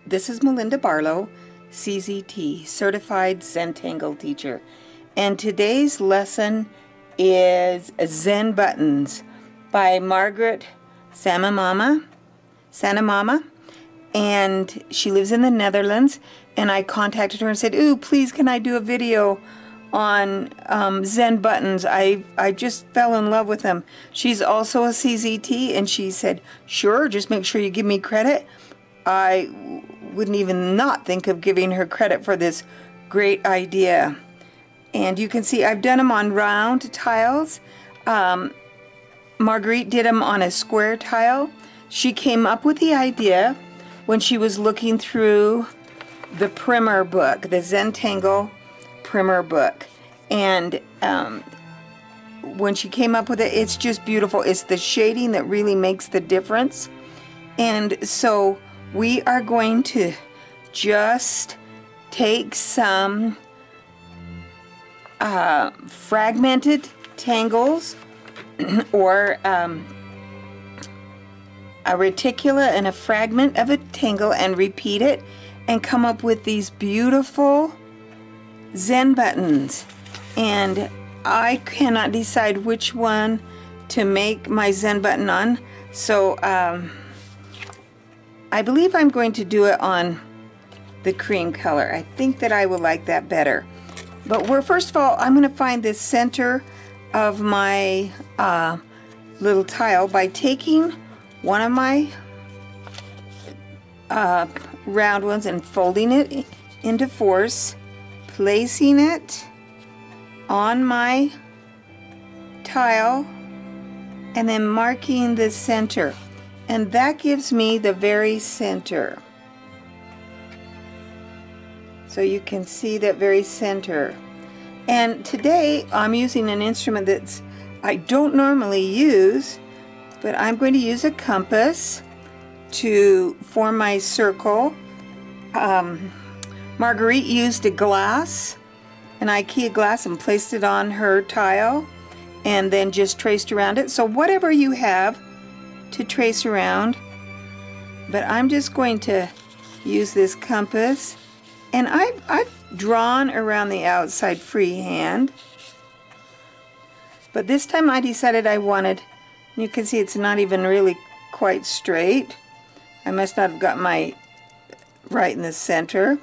This is Melinda Barlow, CZT, Certified Zen Tangle Teacher. And today's lesson is ZenButtons by Marguerite Samama. And she lives in the Netherlands. And I contacted her and said, ooh, please can I do a video on ZenButtons? I just fell in love with them. She's also a CZT, and she said, sure, just make sure you give me credit. I wouldn't even not think of giving her credit for this great idea. And you can see I've done them on round tiles. Marguerite did them on a square tile. She came up with the idea when she was looking through the primer book, the ZenTangle primer book. And when she came up with it, it's just beautiful. It's the shading that really makes the difference. And so we are going to just take some fragmented tangles or a reticula and a fragment of a tangle and repeat it and come up with these beautiful ZenButtons. And I cannot decide which one to make my ZenButton on, so I believe I'm going to do it on the cream color. I think that I will like that better. But first of all, I'm going to find the center of my little tile by taking one of my round ones and folding it into fours, placing it on my tile, and then marking the center. And that gives me the very center. So you can see that very center. And today I'm using an instrument that I don't normally use, but I'm going to use a compass to form my circle. Marguerite used a glass, an IKEA glass, and placed it on her tile and then just traced around it. So whatever you have to trace around, but I'm just going to use this compass, and I've drawn around the outside freehand, but this time I decided I wanted, you can see it's not even really quite straight. I must not have got my right in the center.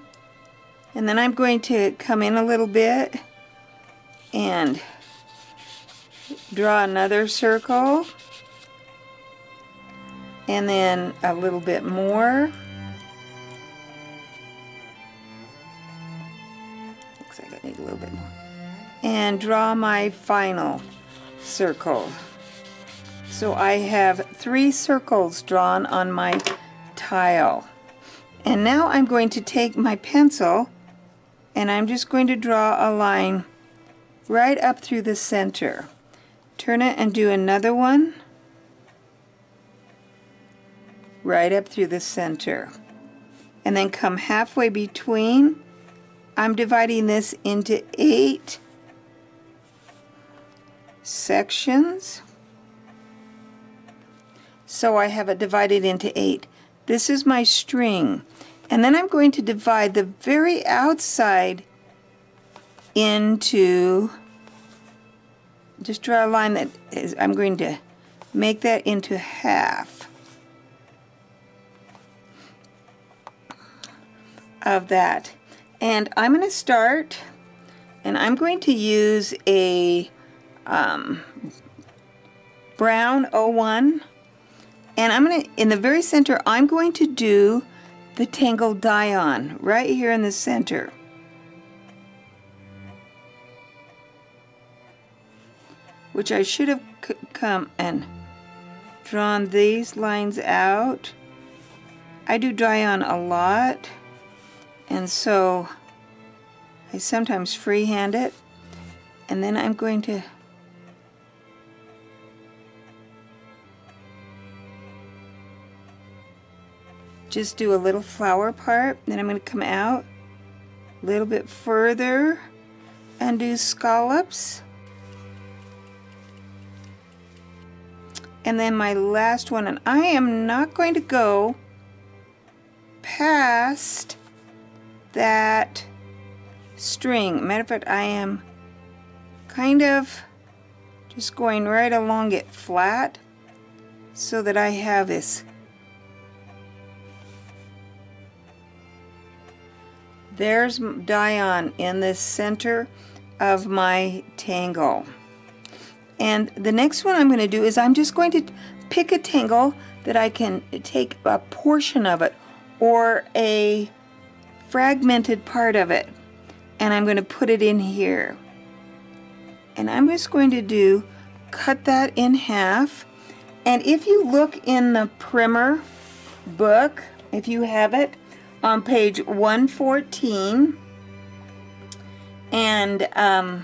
And then I'm going to come in a little bit and draw another circle, and then a little bit more. Looks like I need a little bit more. And draw my final circle. So I have 3 circles drawn on my tile. And now I'm going to take my pencil and I'm just going to draw a line right up through the center. Turn it and do another one right up through the center, and then come halfway between. I'm dividing this into 8 sections, so I have it divided into 8. This is my string, and then I'm going to divide the very outside into, just draw a line that is, I'm going to make that into half of that. And I'm going to start, and I'm going to use a brown 01, and I'm going to, in the very center, I'm going to do the Tangle die-on right here in the center. Which I should have come and drawn these lines out. I do die-on a lot, and so I sometimes freehand it, and then I'm going to just do a little flower part. Then I'm going to come out a little bit further and do scallops. And then my last one, and I am not going to go past that string. Matter of fact, I am kind of just going right along it flat so that I have this. There's Dion in the center of my tangle. And the next one I'm going to do is I'm just going to pick a tangle that I can take a portion of it or a fragmented part of it, and I'm going to put it in here. And I'm just going to cut that in half. And if you look in the primer book, if you have it, on page 114, and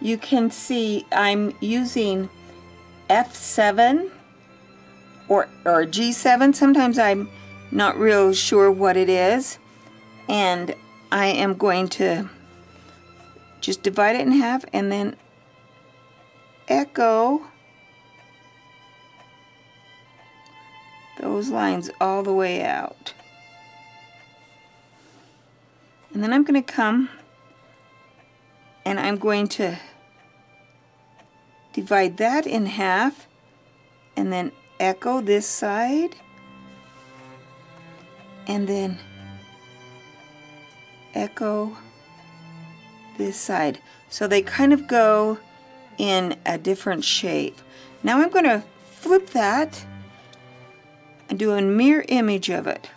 you can see I'm using F7 or G7. Sometimes I'm not real sure what it is, and I am going to just divide it in half and then echo those lines all the way out. And then I'm going to come and I'm going to divide that in half and then echo this side and then echo this side. So they kind of go in a different shape. Now I'm going to flip that and do a mirror image of it.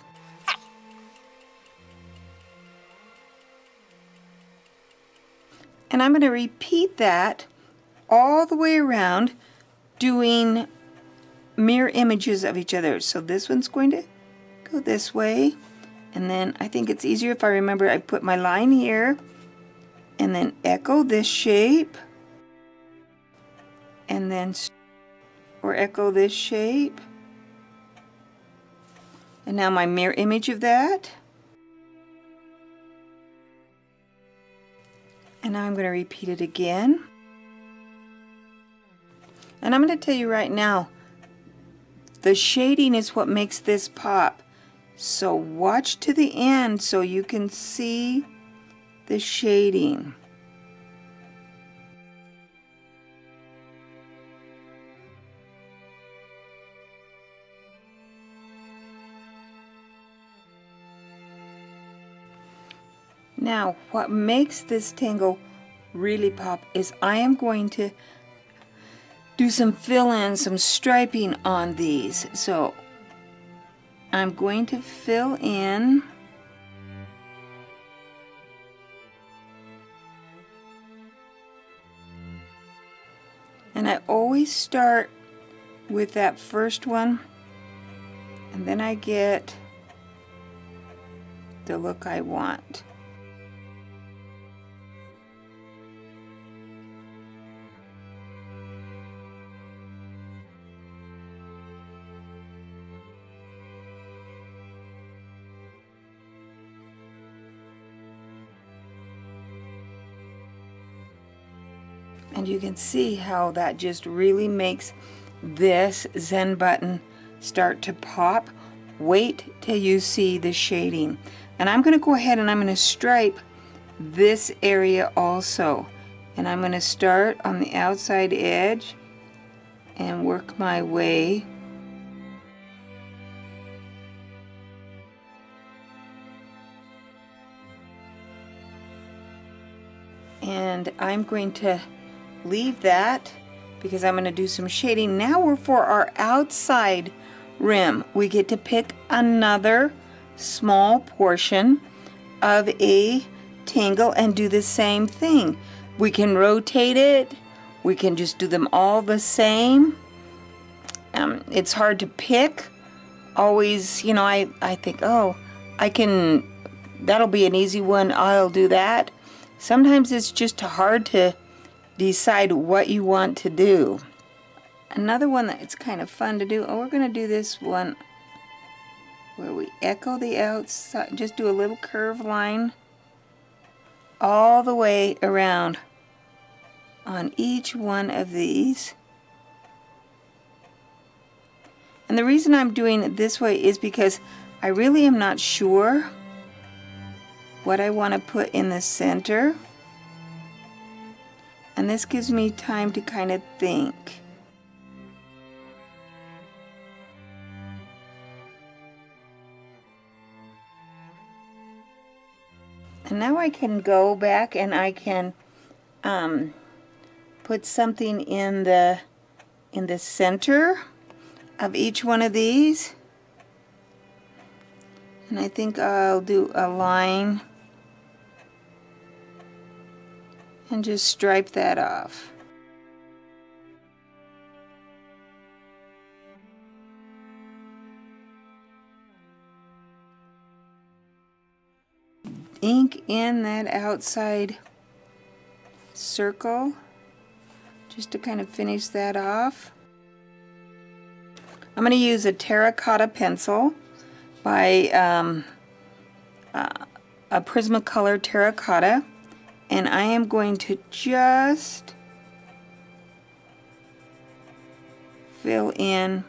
And I'm going to repeat that all the way around, doing mirror images of each other. So this one's going to go this way, and then I think it's easier if I remember I put my line here and then echo this shape, and then or echo this shape, and now my mirror image of that. And now I'm going to repeat it again. And I'm going to tell you right now, the shading is what makes this pop. So watch to the end so you can see the shading. Now, what makes this tangle really pop is I am going to do some fill-in, some striping on these. So I'm going to fill in and I always start with that first one, and then I get the look I want. And you can see how that just really makes this Zen button start to pop. Wait till you see the shading. And I'm going to go ahead and I'm going to stripe this area also. And I'm going to start on the outside edge and work my way . And I'm going to leave that because I'm going to do some shading. Now we're for our outside rim. We get to pick another small portion of a tangle and do the same thing. We can rotate it. We can just do them all the same. It's hard to pick. Always, you know, I think, oh, that'll be an easy one. I'll do that. Sometimes it's just hard to decide what you want to do. Another one that's kind of fun to do, we're going to do this one where we echo the outside, just do a little curved line all the way around on each one of these. And the reason I'm doing it this way is because I really am not sure what I want to put in the center, and this gives me time to kind of think. And now I can go back and I can put something in the center of each one of these. And I think I'll do a line and just stripe that off. Ink in that outside circle just to kind of finish that off. I'm going to use a terracotta pencil by a Prismacolor terracotta, and I am going to just fill in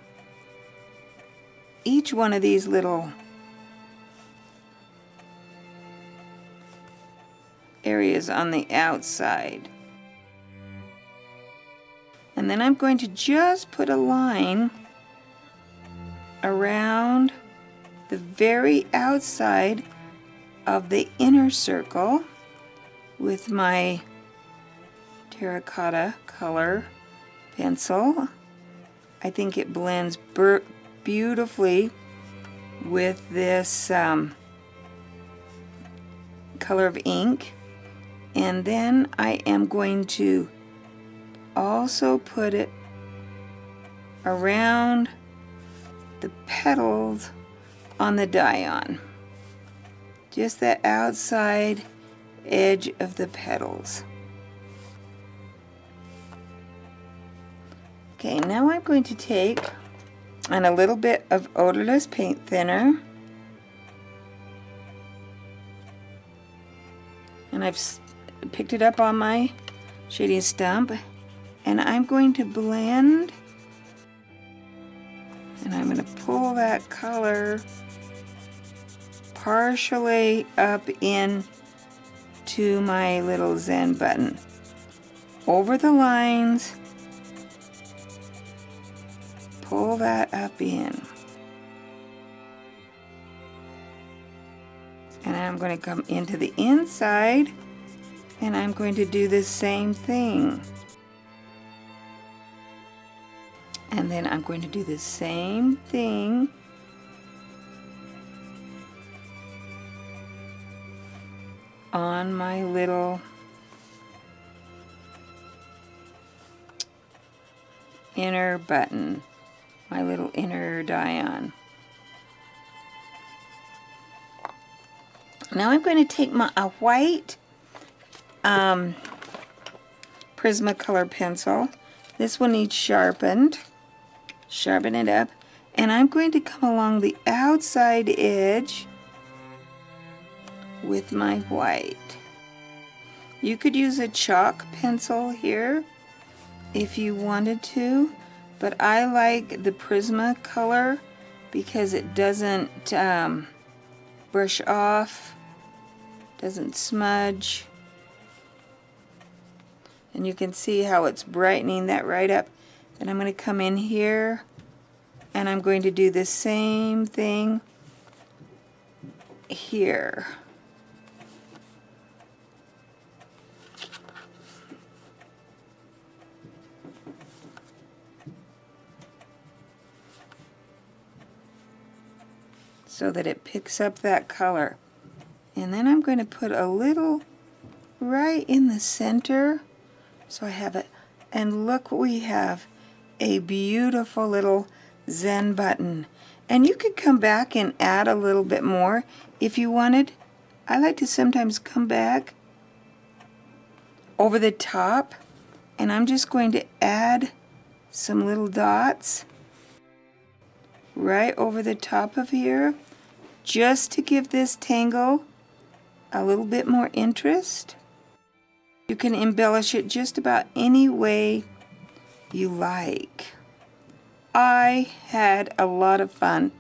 each one of these little areas on the outside. And then I'm going to just put a line around the very outside of the inner circle with my terracotta color pencil. I think it blends beautifully with this color of ink. And then I am going to also put it around the petals on the die-on. Just that outside edge of the petals. Okay, now I'm going to take and a little bit of odorless paint thinner, and I've picked it up on my shading stump, and I'm going to blend, and I'm going to pull that color partially up in to my little Zen button over the lines. Pull that up in, and I'm going to come into the inside, and I'm going to do the same thing. And then I'm going to do the same thing on my little inner button, my little inner die-on. Now I'm going to take a white Prismacolor pencil. This one needs sharpened. Sharpen it up, and I'm going to come along the outside edge with my white. You could use a chalk pencil here if you wanted to, but I like the Prismacolor because it doesn't brush off, doesn't smudge, and you can see how it's brightening that right up. Then I'm going to come in here, and I'm going to do the same thing here. So that it picks up that color. And then I'm going to put a little right in the center, so I have it. And look what we have. A beautiful little Zen button. And you could come back and add a little bit more if you wanted. I like to sometimes come back over the top, and I'm just going to add some little dots right over the top of here, just to give this tangle a little bit more interest. You can embellish it just about any way you like. I had a lot of fun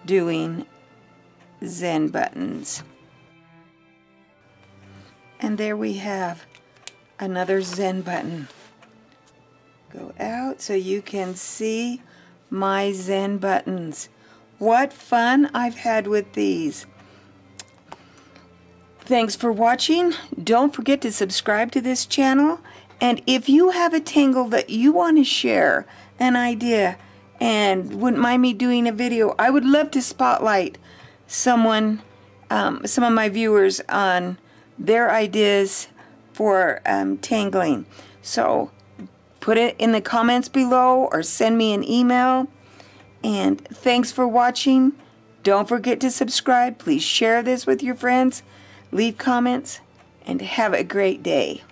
doing ZenButtons. And there we have another ZenButton. Go out so you can see my ZenButtons. What fun I've had with these. Thanks for watching. Don't forget to subscribe to this channel. And if you have a tangle that you want to share, an idea, and wouldn't mind me doing a video, I would love to spotlight someone, some of my viewers on their ideas for tangling. So put it in the comments below or send me an email. And thanks for watching. Don't forget to subscribe. Please share this with your friends. Leave comments and have a great day.